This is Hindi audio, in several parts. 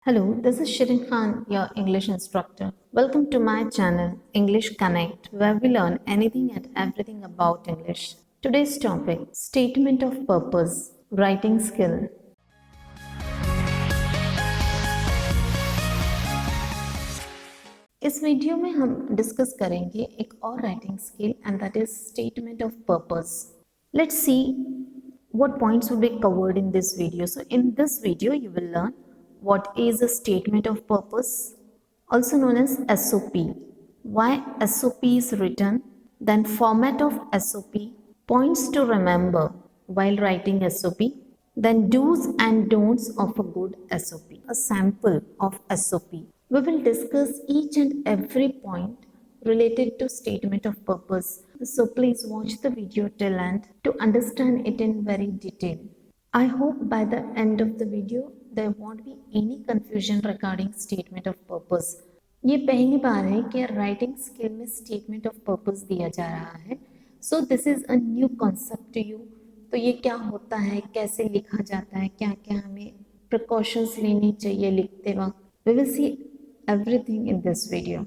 Hello, this is Shirin Khan, your English instructor. Welcome to my channel, English Connect, where we learn anything and everything about English. Today's topic Statement of Purpose, Writing Skill. इस वीडियो में हम डिस्कस करेंगे एक और writing skill and that is statement of purpose. Let's see what points will be covered in this video. So in this video you will learn what is a statement of purpose, also known as SOP, why SOP is written, then format of SOP, points to remember while writing SOP, then do's and don'ts of a good SOP, a sample of SOP. We will discuss each and every point related to statement of purpose. So please watch the video till end to understand it in very detail. I hope by the end of the video there won't be any confusion regarding statement of purpose. ये पहली बार है कि राइटिंग स्किल में स्टेटमेंट ऑफ पर्पस दिया जा रहा है. So this is a new concept to you. तो ये क्या होता है, कैसे लिखा जाता है, क्या क्या हमें प्रिकॉशंस लेनी चाहिए लिखते वक्त. We will see everything in this video.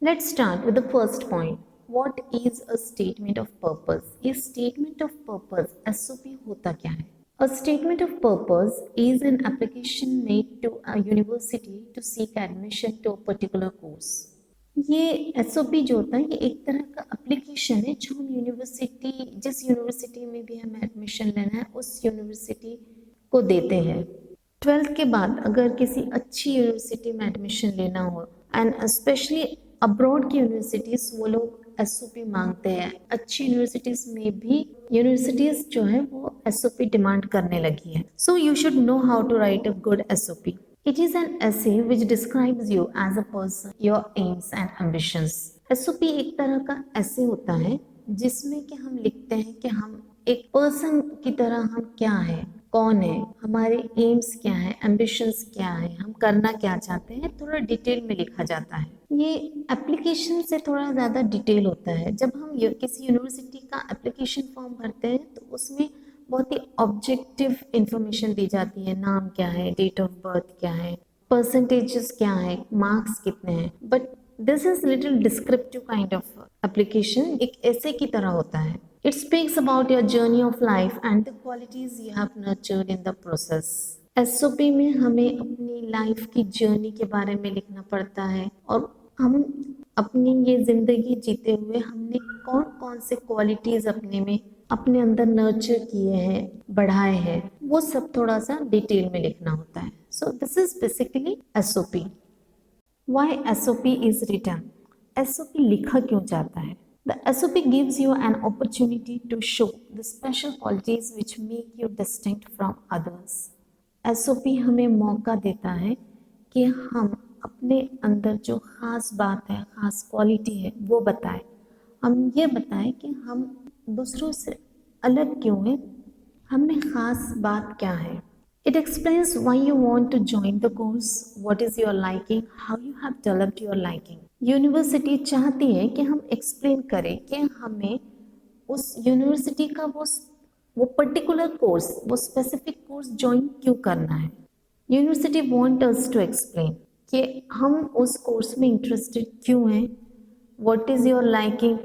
Let's start with the first point. What is a statement of purpose? A statement of purpose SOP होता क्या है? A statement of purpose is an application made to a university to seek admission to a particular course. ये SOP जो होता है ये एक तरह का एप्लीकेशन है जो हम जिस यूनिवर्सिटी में भी हमें एडमिशन लेना है उस यूनिवर्सिटी को देते हैं. 12th के बाद अगर किसी अच्छी यूनिवर्सिटी में एडमिशन लेना हो एंड स्पेशली अब्रॉड की यूनिवर्सिटीज़ वो लोग SOP मांगते हैं. अच्छी यूनिवर्सिटीज़ में भी यूनिवर्सिटीज़ जो है वो SOP डिमांड करने लगी है. So you should know how to write a good SOP. It is an essay which describes you as a person, your aims and ambitions. SOP एक तरह का essay होता है जिसमें कि हम लिखते हैं कि हम एक पर्सन की तरह हम क्या है, कौन है, हमारे एम्स क्या है, एम्बिशंस क्या है, हम करना क्या चाहते हैं, थोड़ा डिटेल में लिखा जाता है. ये एप्लीकेशन से थोड़ा ज़्यादा डिटेल होता है. जब हम किसी यूनिवर्सिटी का एप्लीकेशन फॉर्म भरते हैं तो उसमें बहुत ही ऑब्जेक्टिव इंफॉर्मेशन दी जाती है. नाम क्या है, डेट ऑफ बर्थ क्या है, परसेंटेजेस क्या है, मार्क्स कितने हैं. But this is little descriptive kind of application. एक ऐसे की तरह होता है. It speaks about your journey of life and the qualities you have nurtured in the process. SOP में हमें अपनी लाइफ की जर्नी के बारे में लिखना पड़ता है और हम अपनी ये जिंदगी जीते हुए हमने कौन कौन से क्वालिटीज़ अपने अंदर नर्चर किए हैं, बढ़ाए हैं, वो सब थोड़ा सा डिटेल में लिखना होता है. So this is basically SOP. Why SOP is written? SOP लिखा क्यों जाता है? The SOP gives you an opportunity to show the special qualities which make you distinct from others. SOP हमें मौका देता है कि हम अपने अंदर जो ख़ास बात है, ख़ास क्वालिटी है, वो बताएं. हम ये बताएं कि हम दूसरों से अलग क्यों हैं, हमें ख़ास बात क्या है. It explains why you want to join the course, what is your liking, how you have developed your liking. University चाहती है कि हम एक्सप्लेन करें कि हमें उस यूनिवर्सिटी का वो पर्टिकुलर कोर्स, वो स्पेसिफिक कोर्स ज्वाइन क्यों करना है. University want us to explain कि हम उस कोर्स में इंटरेस्टेड क्यों हैं, व्हाट इज़ योर लाइकिंग,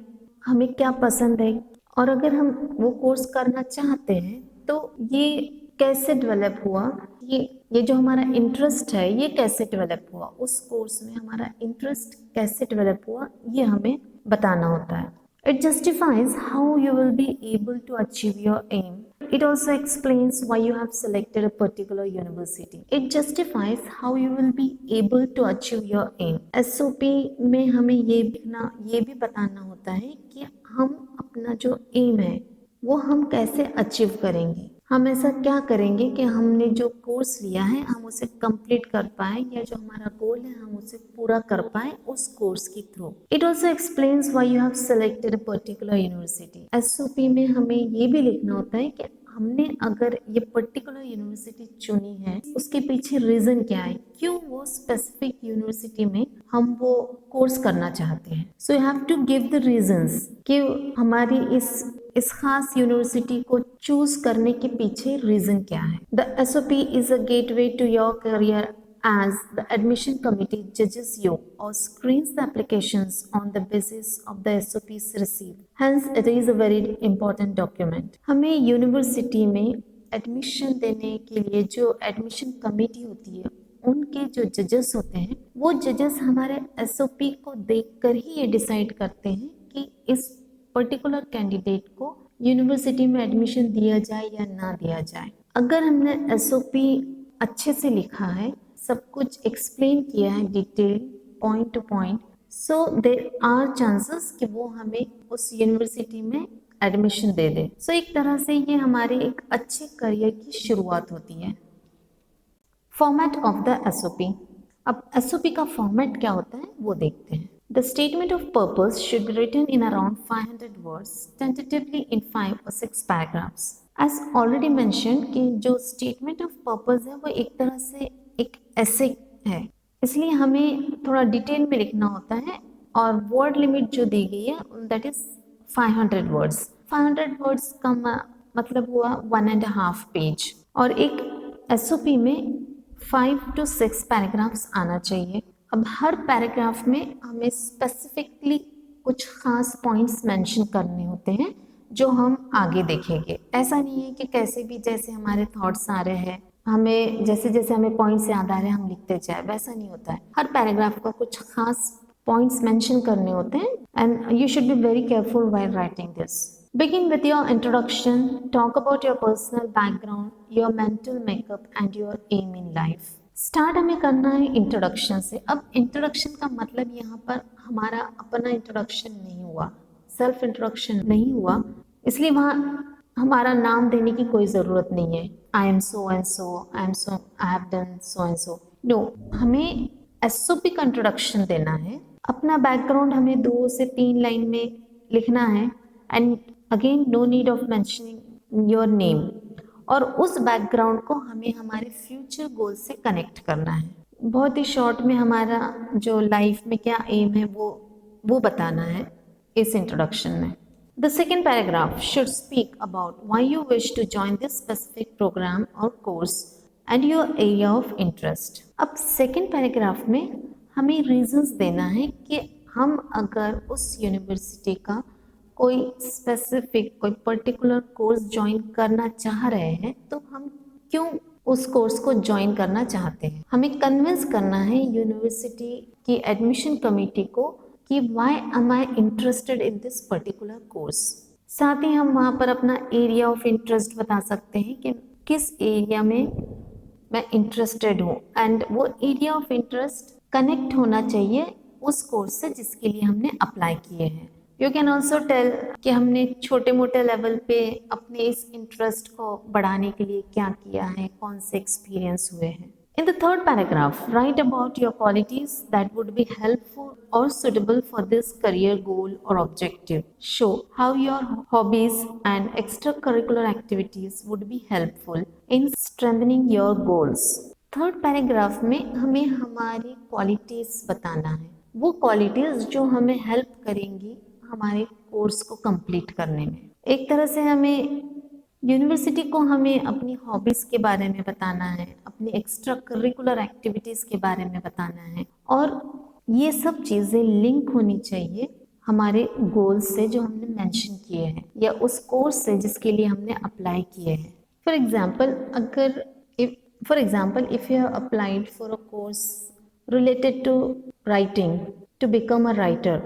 हमें क्या पसंद है, और अगर हम वो कोर्स करना चाहते हैं तो ये कैसे डेवलप हुआ, ये जो हमारा इंटरेस्ट है ये कैसे डेवलप हुआ, उस कोर्स में हमारा इंटरेस्ट कैसे डेवलप हुआ, ये हमें बताना होता है. It justifies how you will be able to achieve your aim. It also explains why you have selected a particular university. It justifies how you will be able to achieve your aim. SOP में हमें ये भी बताना होता है कि हम अपना जो एम है वो हम कैसे अचीव करेंगे. हम ऐसा क्या करेंगे कि हमने जो कोर्स लिया है हम उसे कंप्लीट कर पाए, या जो हमारा गोल है हम उसे पूरा कर पाए उस कोर्स के through. It also explains why you have selected a particular university. SOP में हमें ये भी लिखना होता है कि हमने अगर ये पर्टिकुलर यूनिवर्सिटी चुनी है उसके पीछे रीज़न क्या है, क्यों वो स्पेसिफिक यूनिवर्सिटी में हम वो कोर्स करना चाहते हैं. So you have to give the reasons कि हमारी इस खास यूनिवर्सिटी को चूज करने के पीछे रीजन क्या है. The SOP is a gateway to your career as the admission committee judges you or screens the applications on the basis of the SOPs received. Hence, it is a very important document. हमें यूनिवर्सिटी में एडमिशन देने के लिए जो एडमिशन कमेटी होती है, उनके जो जजेस होते हैं, वो जजेस हमारे SOP को देखकर ही ये डिसाइड करते हैं कि इस पर्टिकुलर कैंडिडेट को यूनिवर्सिटी में एडमिशन दिया जाए या ना दिया जाए। अगर हमने SOP अच्छे से लिखा है, सब कुछ एक्सप्लेन किया है detail point to point, so there are chances कि वो हमें उस यूनिवर्सिटी में एडमिशन दे दे। सो एक तरह से ये हमारे एक अच्छे करियर की शुरुआत होती है। Format of the SOP। अब SOP का फॉर्मेट क्या होता है वो देखते हैं। The statement of purpose should be written in around 500 words, tentatively in 5 or 6 paragraphs. As already mention कि जो स्टेटमेंट ऑफ पर्पस है वो एक तरह से एक ऐसे है, इसलिए हमें थोड़ा डिटेल में लिखना होता है और वर्ड लिमिट जो दी गई है दैट इज 500 वर्ड्स। 500 वर्ड्स का मतलब हुआ 1.5 पेज और एक SOP में 5 to 6 पैराग्राफ्स आना चाहिए। अब हर पैराग्राफ में हमें स्पेसिफिकली कुछ खास पॉइंट्स मेंशन करने होते हैं जो हम आगे देखेंगे। ऐसा नहीं है कि कैसे भी जैसे हमारे थॉट्स आ रहे हैं, हमें जैसे जैसे हमें पॉइंट्स याद आ रहे हैं हम लिखते जाए, वैसा नहीं होता है। हर पैराग्राफ का कुछ खास पॉइंट्स मेंशन करने होते हैं and you should be very careful while writing this. Begin with your introduction, talk about your personal background, your mental makeup and your aim in life. Start हमें करना है इंट्रोडक्शन से। अब इंट्रोडक्शन का मतलब यहाँ पर हमारा अपना इंट्रोडक्शन नहीं हुआ, सेल्फ इंट्रोडक्शन नहीं हुआ, इसलिए वहाँ हमारा नाम देने की कोई ज़रूरत नहीं है। I am so and so, I am so, I have done so and so. No, हमें SOP का इंट्रोडक्शन देना है। अपना बैकग्राउंड हमें 2 से 3 लाइन में लिखना है and again no need of mentioning your name. और उस बैकग्राउंड को हमें हमारे फ्यूचर गोल से कनेक्ट करना है। बहुत ही शॉर्ट में हमारा जो लाइफ में क्या एम है वो बताना है इस इंट्रोडक्शन में। The second paragraph should speak about why you wish to join this specific program और course and your area of interest. अब सेकेंड पैराग्राफ में हमें रीजंस देना है कि हम अगर उस यूनिवर्सिटी का कोई स्पेसिफिक कोई पर्टिकुलर कोर्स ज्वाइन करना चाह रहे हैं तो हम क्यों उस कोर्स को ज्वाइन करना चाहते हैं। हमें कन्विंस करना है यूनिवर्सिटी की एडमिशन कमेटी को कि why am I interested in this particular course. साथ ही हम वहाँ पर अपना एरिया ऑफ इंटरेस्ट बता सकते हैं कि किस एरिया में मैं इंटरेस्टेड हूँ एंड वो एरिया ऑफ इंटरेस्ट कनेक्ट होना चाहिए उस कोर्स से जिसके लिए हमने अप्लाई किए हैं। यू कैन ऑल्सो टेल कि हमने छोटे मोटे लेवल पे अपने इस इंटरेस्ट को बढ़ाने के लिए क्या किया है, कौन से एक्सपीरियंस हुए हैं। In the third paragraph write about your qualities that would be helpful और suitable for this career goal और objective. Show how your hobbies and extra curricular activities would be helpful in strengthening your goals. Third paragraph में हमें हमारी क्वालिटीज बताना है, वो क्वालिटीज जो हमें हेल्प करेंगी हमारे कोर्स को कंप्लीट करने में। एक तरह से हमें यूनिवर्सिटी को हमें अपनी हॉबीज़ के बारे में बताना है, अपनी एक्स्ट्रा करिकुलर एक्टिविटीज़ के बारे में बताना है और ये सब चीज़ें लिंक होनी चाहिए हमारे गोल्स से जो हमने मेंशन किए हैं या उस कोर्स से जिसके लिए हमने अप्लाई किए हैं। For example if you have applied for a course related to writing to become a writer,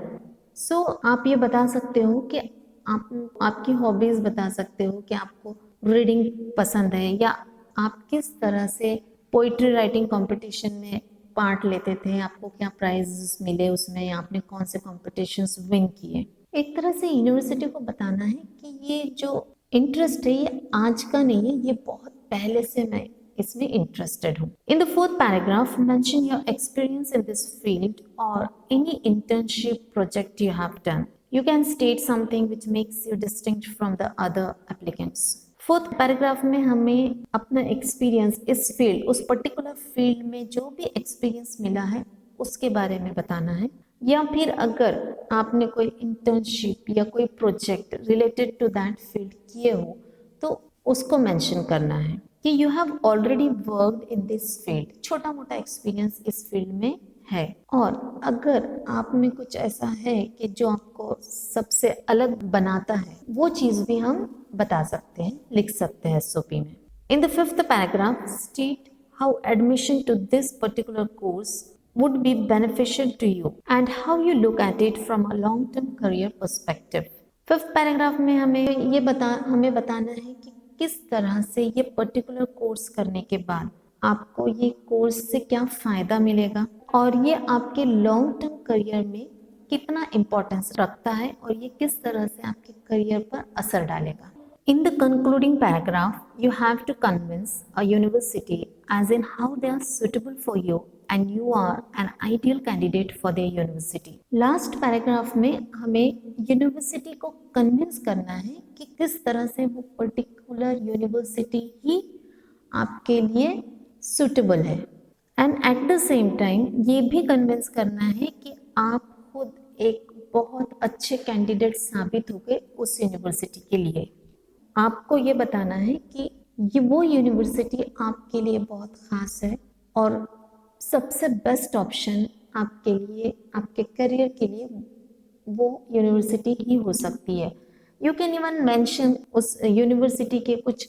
so आप ये बता सकते हो कि आपकी हॉबीज़ बता सकते हो कि आपको रीडिंग पसंद है या आप किस तरह से पोइट्री राइटिंग कंपटीशन में पार्ट लेते थे, आपको क्या प्राइजेस मिले उसमें या आपने कौन से कॉम्पिटिशन्स विन किए। एक तरह से यूनिवर्सिटी को बताना है कि ये जो इंटरेस्ट है ये आज का नहीं है, ये बहुत पहले से मैं इसमें इंटरेस्टेड हूँ। In the fourth paragraph mention your experience in this field और any internship project you have done. You can state something which makes you distinct from the other applicants. Fourth paragraph में हमें अपना एक्सपीरियंस इस फील्ड, उस पर्टिकुलर फील्ड में जो भी एक्सपीरियंस मिला है उसके बारे में बताना है, या फिर अगर आपने कोई इंटर्नशिप या कोई project related to that field किए हो तो उसको मेंशन करना है कि you have already worked in this field, छोटा मोटा एक्सपीरियंस इस फील्ड में है। और अगर आप में कुछ ऐसा है कि जो आपको सबसे अलग बनाता है, वो चीज़ भी हम बता सकते हैं, लिख सकते हैं एसओपी में। In the fifth paragraph state how admission to this particular course would be beneficial to you and how you look at it from a long term career perspective। Fifth paragraph में हमें बताना है कि किस तरह से ये पर्टिकुलर कोर्स करने के बाद आपको ये कोर्स से क्या फ़ायदा मिलेगा और ये आपके लॉन्ग टर्म करियर में कितना इम्पोर्टेंस रखता है और ये किस तरह से आपके करियर पर असर डालेगा। In the concluding paragraph, you have to convince a university as in how they are suitable for you and you are an ideal candidate for their university। Last paragraph में हमें यूनिवर्सिटी को कन्विंस करना है कि किस तरह से वो पर्टिकुलर यूनिवर्सिटी ही आपके लिए सुटेबल है and eight the same time ये भी कन्विंस करना है कि आप खुद एक बहुत अच्छे कैंडिडेट साबित हो गए उस यूनिवर्सिटी के लिए। आपको ये बताना है कि ये वो यूनिवर्सिटी आपके लिए बहुत ख़ास है और सबसे बेस्ट ऑप्शन आपके लिए, आपके करियर के लिए वो यूनिवर्सिटी ही हो सकती है। यू कैन इवन मेंशन उस यूनिवर्सिटी के कुछ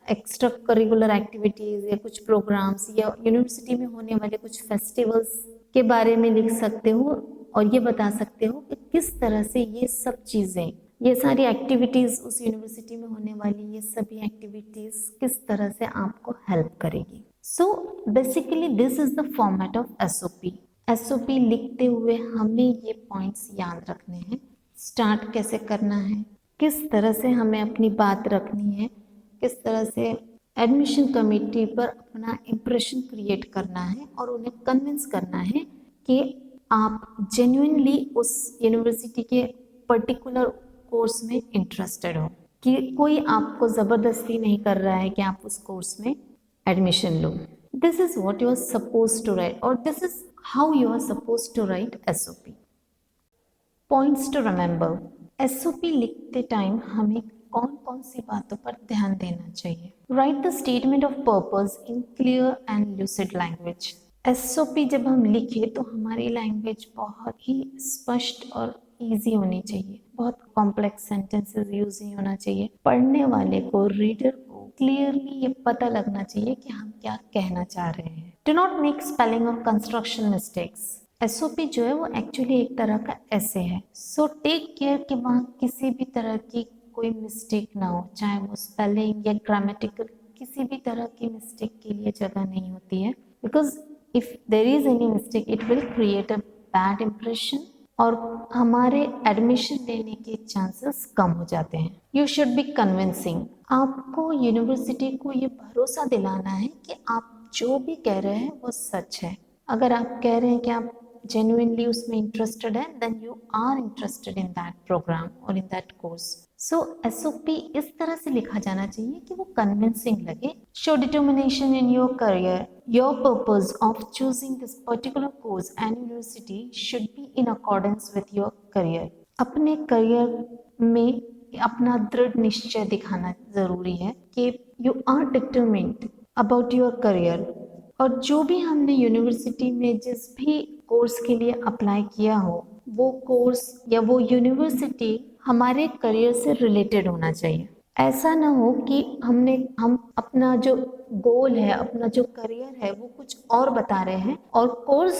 एक्स्ट्रा करिकुलर एक्टिविटीज़ या कुछ प्रोग्राम्स या यूनिवर्सिटी में होने वाले कुछ फेस्टिवल्स के बारे में लिख सकते हो और ये बता सकते हो कि किस तरह से ये सब चीज़ें, ये सारी एक्टिविटीज़ उस यूनिवर्सिटी में होने वाली ये सभी एक्टिविटीज़ किस तरह से आपको हेल्प करेगी। So basically this is the format of SOP. SOP लिखते हुए हमें ये पॉइंट्स याद रखने हैं। स्टार्ट कैसे करना है, किस तरह से हमें अपनी बात रखनी है, किस तरह से एडमिशन कमेटी पर अपना इम्प्रेशन क्रिएट करना है और उन्हें कन्विंस करना है कि आप जेन्युइनली उस यूनिवर्सिटी के पर्टिकुलर कोर्स में इंटरेस्टेड हो, कि कोई आपको ज़बरदस्ती नहीं कर रहा है कि आप उस कोर्स में एडमिशन लो। This is what you are suppose to write और this is how you are suppose to write SOP. Points to remember, SOP लिखते टाइम हमें कौन कौन सी बातों पर ध्यान देना चाहिए। Write the statement of purpose in clear and lucid language. SOP जब हम लिखे तो हमारी लैंग्वेज बहुत ही स्पष्ट और ईजी होनी चाहिए, बहुत कॉम्प्लेक्स सेंटेंसेस यूज नहीं होना चाहिए। पढ़ने वाले को, रीडर को क्लियरली ये पता लगना चाहिए कि हम क्या कहना चाह रहे हैं। डू नॉट मेक स्पेलिंग और कंस्ट्रक्शन मिस्टेक्स। एसओपी जो है वो एक्चुअली एक तरह का ऐसे है, सो टेक केयर कि वहाँ किसी भी तरह की कोई मिस्टेक ना हो, चाहे वो स्पेलिंग या ग्रामेटिकल, किसी भी तरह की मिस्टेक के लिए जगह नहीं होती है, because if there is any mistake it will create a bad impression और हमारे एडमिशन लेने के चांसेस कम हो जाते हैं। You should be convincing. आपको यूनिवर्सिटी को ये भरोसा दिलाना है कि आप जो भी कह रहे हैं वो सच है। अगर आप कह रहे हैं कि आप genuinely उसमें इंटरेस्टेड है, then you are interested in that program or in that course. So SOP इस तरह से लिखा जाना चाहिए कि वो convincing लगे। Show determination in your career. Your purpose of choosing this particular course and university should be in accordance with your career. अपने करियर में अपना दृढ़ निश्चय दिखाना जरूरी है कि you are determined about your career। और जो भी हमने यूनिवर्सिटी में जिस भी कोर्स के लिए अप्लाई किया हो, वो कोर्स या वो यूनिवर्सिटी हमारे करियर से रिलेटेड होना चाहिए। ऐसा ना हो कि हम अपना जो गोल है, अपना जो करियर है वो कुछ और बता रहे हैं और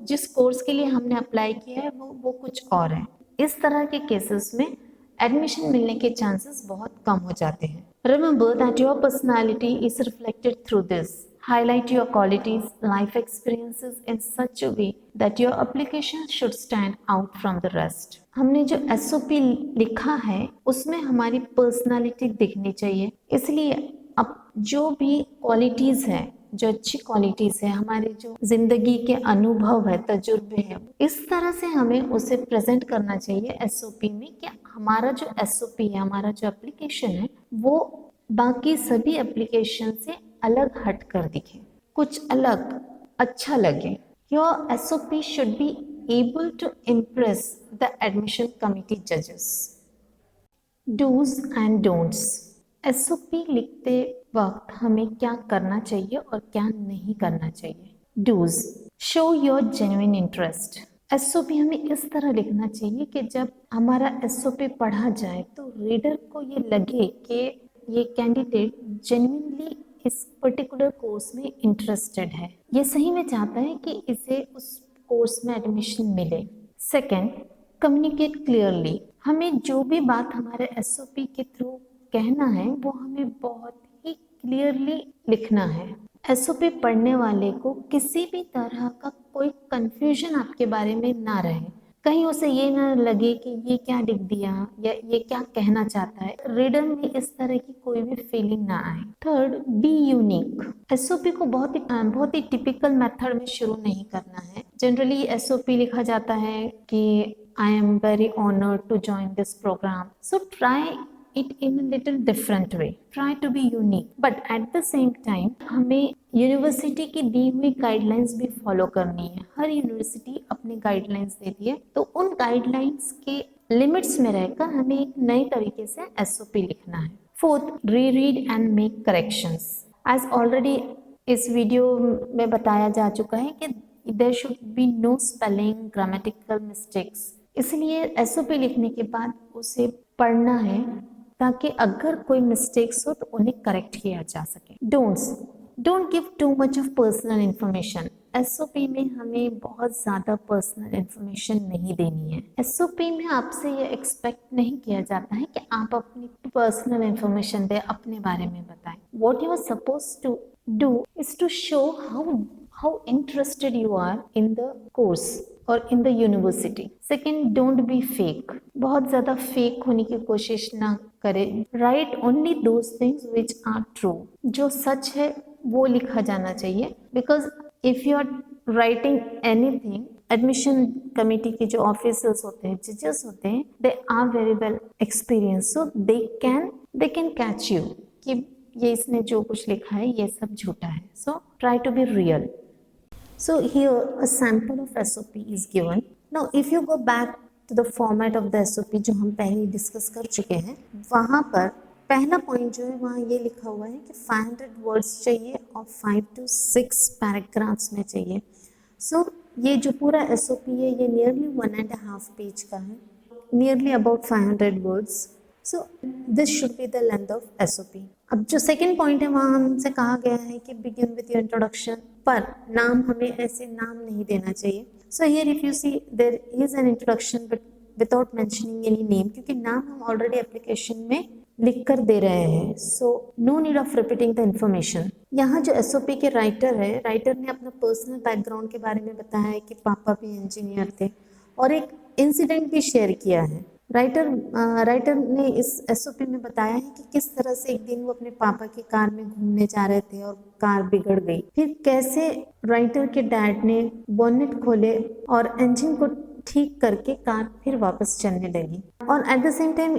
जिस कोर्स के लिए हमने अप्लाई किया है वो कुछ और है। इस तरह के केसेस में एडमिशन मिलने के चांसेस बहुत कम हो जाते हैं। Remember that your personality is reflected through this. Highlight your qualities, life experiences in such a way that your application should stand out from the rest. हमने जो SOP लिखा है उसमें हमारी पर्सनालिटी दिखनी चाहिए, इसलिए अब जो भी क्वालिटीज़ हैं, जो अच्छी क्वालिटीज़ है, हमारे जो जिंदगी के अनुभव है, तजुर्बे हैं, इस तरह से हमें उसे प्रेजेंट करना चाहिए SOP में कि हमारा जो SOP है, हमारा जो एप्लीकेशन है वो बाकी सभी एप्लीकेशन से अलग हट कर दिखे, कुछ अलग अच्छा लगे। Your SOP should be able to impress the admission committee judges. Do's and don'ts. SOP लिखते वक्त हमें क्या करना चाहिए और क्या नहीं करना चाहिए। Do's, show your genuine interest. SOP हमें इस तरह लिखना चाहिए कि जब हमारा एसओपी पढ़ा जाए तो रीडर को ये लगे कि ये कैंडिडेट जेन्युइनली इस पर्टिकुलर कोर्स में इंटरेस्टेड है, ये सही में चाहता है कि इसे उस कोर्स में एडमिशन मिले। Second, communicate clearly. हमें जो भी बात हमारे एसओपी के थ्रू कहना है वो हमें बहुत ही क्लियरली लिखना है। एसओपी पढ़ने वाले को किसी भी तरह का कोई कंफ्यूजन आपके बारे में ना रहे, कहीं उसे ये ना लगे कि ये क्या लिख दिया या ये क्या कहना चाहता है, रीडर में इस तरह की कोई भी फीलिंग ना आए। Third, be unique. एसओपी को बहुत ही टिपिकल मेथड में शुरू नहीं करना है। जनरली एसओपी लिखा जाता है कि I am very honoured to join this programme, so try it in a little different way, try to be unique, but at the same time हमें यूनिवर्सिटी की दी हुई गाइडलाइंस भी फॉलो करनी है। हर यूनिवर्सिटी अपनी गाइडलाइंस देती है, तो उन गाइडलाइंस के लिमिट्स में रहकर हमें एक नए तरीके से एसओपी लिखना है। Fourth, reread and make corrections. As already इस वीडियो में बताया जा चुका है कि there should be no spelling, grammatical mistakes, इसलिए एसओपी लिखने के बाद उसे पढ़ना है ताकि अगर कोई मिस्टेक्स हो तो उन्हें करेक्ट किया जा सके। Don't give too much of personal information. SOP में हमें बहुत ज़्यादा पर्सनल इंफॉर्मेशन नहीं देनी है। एसओपी में आपसे ये एक्सपेक्ट नहीं किया जाता है कि आप अपनी पर्सनल इंफॉर्मेशन दें, अपने बारे में बताएं। What you are suppose to do is to show how interested you are in the course और in the university. Second, don't be fake. बहुत ज़्यादा फेक होने की कोशिश ना करें। Write only those things which are true. जो सच है वो लिखा जाना चाहिए, because if you are writing anything, admission committee के जो ऑफिसर्स होते हैं, जजेस होते हैं, they are very well experience, so they can catch you कि ये इसने जो कुछ लिखा है ये सब झूठा है। So try to be real. So here a sample of SOP is given. Now if you go back to the format of the SOP जो हम पहले डिस्कस कर चुके हैं, वहाँ पर पहला पॉइंट जो है वहाँ ये लिखा हुआ है कि 500 वर्ड्स चाहिए और 5 to 6 पैराग्राफ्स में चाहिए। So ये जो पूरा SOP है ये नियरली 1.5 पेज का है, nearly about 500 words. So this should be the length of SOP। अब जो सेकेंड पॉइंट है वहाँ हमसे कहा गया है कि बिगिन विद योर इंट्रोडक्शन, पर नाम हमें ऐसे नाम नहीं देना चाहिए। So here if you see there is an introduction but without mentioning any name, क्योंकि नाम हम ऑलरेडी एप्लीकेशन में लिख कर दे रहे हैं। So no need of repeating the information. यहाँ जो SOP के राइटर है, राइटर ने अपना पर्सनल बैकग्राउंड के बारे में बताया है कि पापा भी इंजीनियर थे और एक इंसिडेंट भी शेयर किया है। राइटर ने इस SOP में बताया है कि किस तरह से एक दिन वो अपने पापा की कार में घूमने जा रहे थे और कार बिगड़ गई, फिर कैसे राइटर के डैड ने बोनेट खोले और इंजन को ठीक करके कार फिर वापस चलने लगी। और at the same time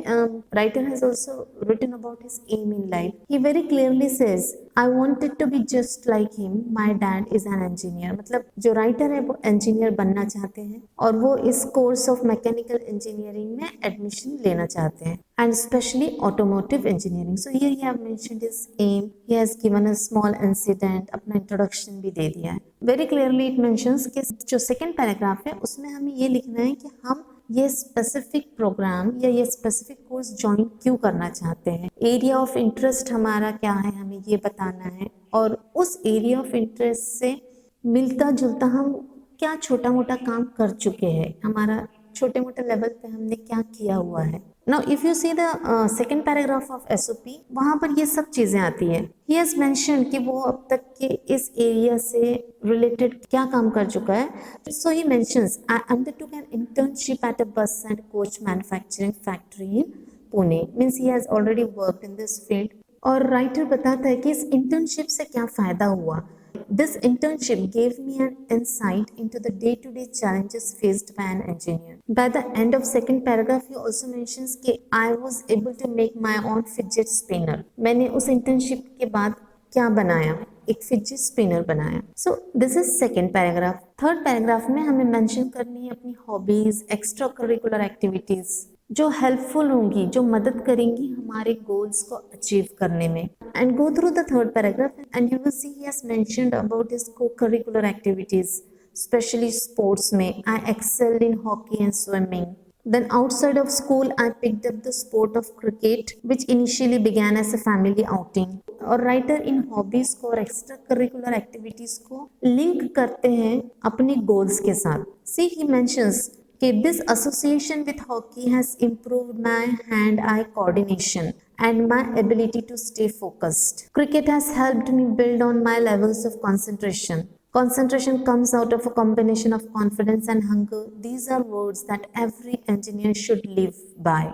writer has also written about his aim in life. He very clearly says I wanted to be just like him, my dad is an engineer. मतलब जो राइटर है वो इंजीनियर बनना चाहते हैं और वो इस कोर्स ऑफ मैकेनिकल इंजीनियरिंग में एडमिशन लेना चाहते हैं, and specially automotive engineering. So here he have mentioned his aim, he has given a small incident, अपना इंट्रोडक्शन भी दे दिया है। वेरी क्लियरली इट मेंशंस कि जो सेकंड पैराग्राफ है उसमें हमें ये लिखना है कि हम ये स्पेसिफिक प्रोग्राम या ये स्पेसिफिक कोर्स ज्वाइन क्यों करना चाहते हैं, एरिया ऑफ इंटरेस्ट हमारा क्या है, हमें ये बताना है, और उस एरिया ऑफ इंटरेस्ट से मिलता जुलता हम क्या छोटा मोटा काम कर चुके हैं, हमारा छोटे मोटे लेवल पे हमने क्या किया हुआ है। Now if you see the second paragraph of SOP, वहाँ पर ये सब चीज़ें आती है। ही हैज मेंशन कि वो अब तक के इस एरिया से रिलेटेड क्या काम कर चुका है। So he mentions I undertook an internship at a bus and coach manufacturing factory in Pune, means he has already worked in this field. और राइटर बताता है कि इस इंटर्नशिप से क्या फ़ायदा हुआ। This internship gave me an insight into the day-to-day challenges faced by an engineer. By the end of second paragraph, he also mentions कि I was able to make my own fidget spinner. मैंने उस internship के बाद क्या बनाया, एक फिजिट स्पिनर बनाया। सो this is second paragraph. Third paragraph में हमें मेंशन करनी है अपनी हॉबीज, एक्स्ट्रा करिकुलर एक्टिविटीज। जो हेल्पफुल होंगी, जो मदद करेंगी हमारे गोल्स को अचीव करने में. And go through the third paragraph and you will see he has mentioned about his co-curricular activities, especially sports में. I excelled in hockey and swimming. Then outside of school, I picked up the sport of cricket, which initially began as a family outing. और राइटर इन हॉबीज को और एक्स्ट्रा करिकुलर एक्टिविटीज को लिंक करते हैं अपने गोल्स के साथ. सी ही मेंशंस कि this association with hockey has improved my hand-eye coordination and my ability to stay focused. Cricket has helped me build on my levels of concentration. Concentration comes out of a combination of confidence and hunger. These are words that every engineer should live by.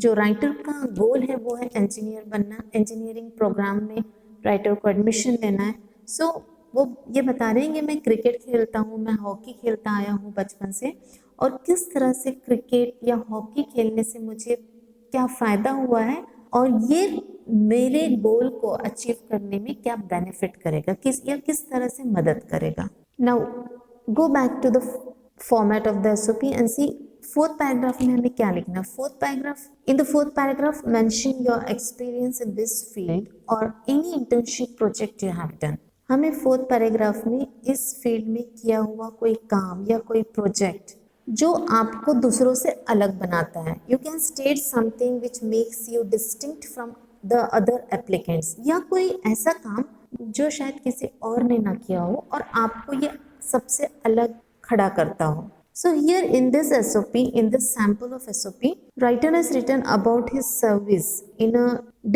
जो राइटर का गोल है वो है इंजीनियर बनना. इंजीनियरिंग प्रोग्राम में राइटर को एडमिशन लेना है. सो वो ये बता रहे हैं कि मैं क्रिकेट खेलता हूँ, मैं हॉकी खेलता आया हूँ बचपन से, और किस तरह से क्रिकेट या हॉकी खेलने से मुझे क्या फ़ायदा हुआ है और ये मेरे गोल को अचीव करने में क्या बेनिफिट करेगा, किस तरह से मदद करेगा. Now go back to the format of the SOP and see fourth paragraph में हमें क्या लिखना. Fourth paragraph, in the fourth paragraph mention your experience in this field और any internship project you have done. हमें फोर्थ पैराग्राफ में इस फील्ड में किया हुआ कोई काम या कोई प्रोजेक्ट जो आपको दूसरों से अलग बनाता है. You can state something which makes you distinct from the other applicants, या कोई ऐसा काम जो शायद किसी और ने ना किया हो और आपको ये सबसे अलग खड़ा करता हो. So here in this SOP, in this sample of SOP, writer has written about his service in a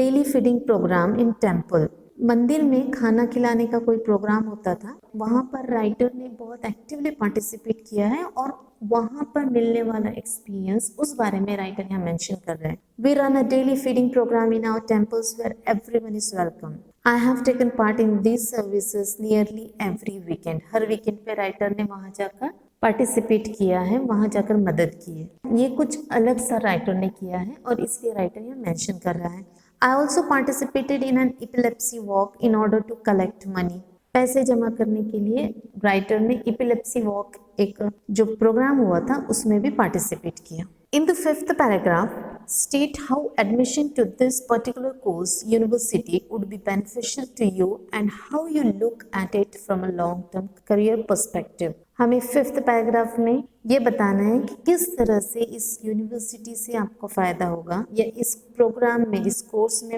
daily feeding program in temple. मंदिर में खाना खिलाने का कोई प्रोग्राम होता था, वहाँ पर राइटर ने बहुत एक्टिवली पार्टिसिपेट किया है और वहाँ पर मिलने वाला एक्सपीरियंस, उस बारे में राइटर यहाँ मेंशन कर रहे हैं. We run a daily feeding programme in our temples where everyone is welcome. I have taken part in these services nearly every weekend. हर वीकेंड पे राइटर ने वहाँ जाकर पार्टिसिपेट किया है, वहाँ जाकर मदद की है. ये कुछ अलग सा राइटर ने किया है और इसलिए राइटर यहाँ मेंशन कर रहा है. I also participated in an epilepsy walk in order to collect money. पैसे जमा करने के लिए राइटर ने epilepsy walk एक जो प्रोग्राम हुआ था उसमें भी पार्टिसिपेट किया. In the fifth paragraph, state how admission to this particular course university would be beneficial to you and how you look at it from a long-term career perspective. हमें फिफ्थ पैराग्राफ में ये बताना है कि किस तरह से इस यूनिवर्सिटी से आपको फ़ायदा होगा या इस प्रोग्राम में, इस कोर्स में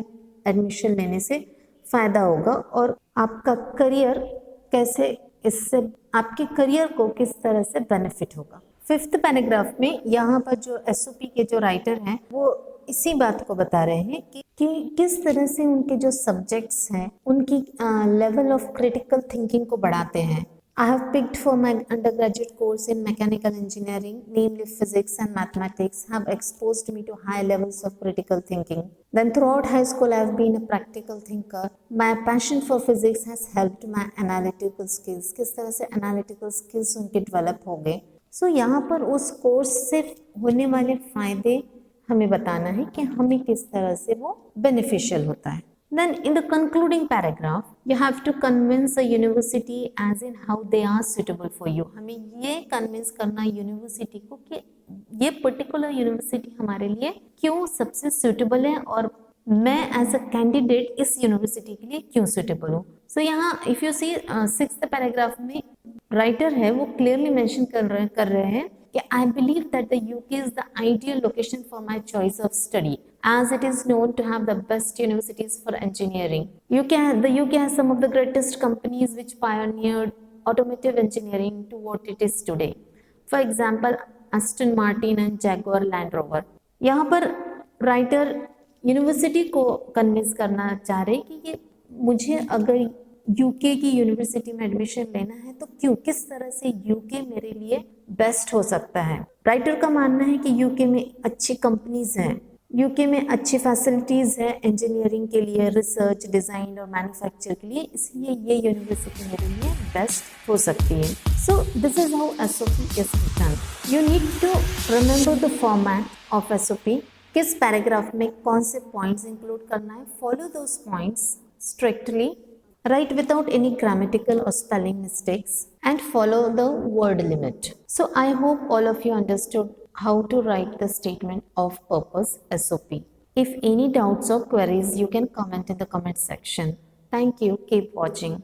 एडमिशन लेने से फ़ायदा होगा और आपका करियर कैसे, इससे आपके करियर को किस तरह से बेनिफिट होगा. फिफ्थ पैराग्राफ में यहाँ पर जो एसओपी के जो राइटर हैं वो इसी बात को बता रहे हैं कि किस तरह से उनके जो सब्जेक्ट्स हैं उनकी लेवल ऑफ क्रिटिकल थिंकिंग को बढ़ाते हैं. I have picked for my undergraduate course in mechanical engineering, namely physics and mathematics, have exposed me to high levels of critical thinking. Then throughout high school, I have been a practical thinker. My passion for physics has helped my analytical skills. किस तरह से analytical skills उनके develop हो गए. So यहाँ पर उस कोर्स से होने वाले फायदे हमें बताना है कि हमें किस तरह से वो beneficial होता है. Then in the concluding paragraph, you have to convince a university as in how they are suitable for you. हमें ये convince करना यूनिवर्सिटी को कि ये पर्टिकुलर यूनिवर्सिटी हमारे लिए क्यों सबसे suitable है और मैं एज अ कैंडिडेट इस यूनिवर्सिटी के लिए क्यों suitable हूँ. So यहाँ if you see sixth paragraph में राइटर है वो क्लियरली मेंशन कर रहे हैं कि I believe that the UK is the ideal location for my choice of study, as it is known to have the best universities for engineering. The UK has some of the greatest companies which pioneered automotive engineering to what it is today. For example, Aston Martin and Jaguar Land Rover. यहाँ पर राइटर यूनिवर्सिटी को कन्विंस करना चाह रहे कि ये मुझे अगर यूके की यूनिवर्सिटी में एडमिशन लेना है तो क्यों, किस तरह से यूके मेरे लिए बेस्ट हो सकता है. राइटर का मानना है कि यूके में अच्छी कंपनीज हैं, यूके में अच्छी फैसिलिटीज है इंजीनियरिंग के लिए, रिसर्च, डिजाइन और मैन्युफैक्चर के लिए, इसलिए ये यूनिवर्सिटी मेरे लिए बेस्ट हो सकती है. So this is how SOP is written. You need to remember the format of SOP. किस पैराग्राफ में कौन से पॉइंट्स इंक्लूड करना है, follow those points strictly. Write without any grammatical or spelling mistakes and follow the word limit. So I hope all of you understood how to write the statement of purpose SOP. If any doubts or queries, you can comment in the comment section. Thank you. Keep watching.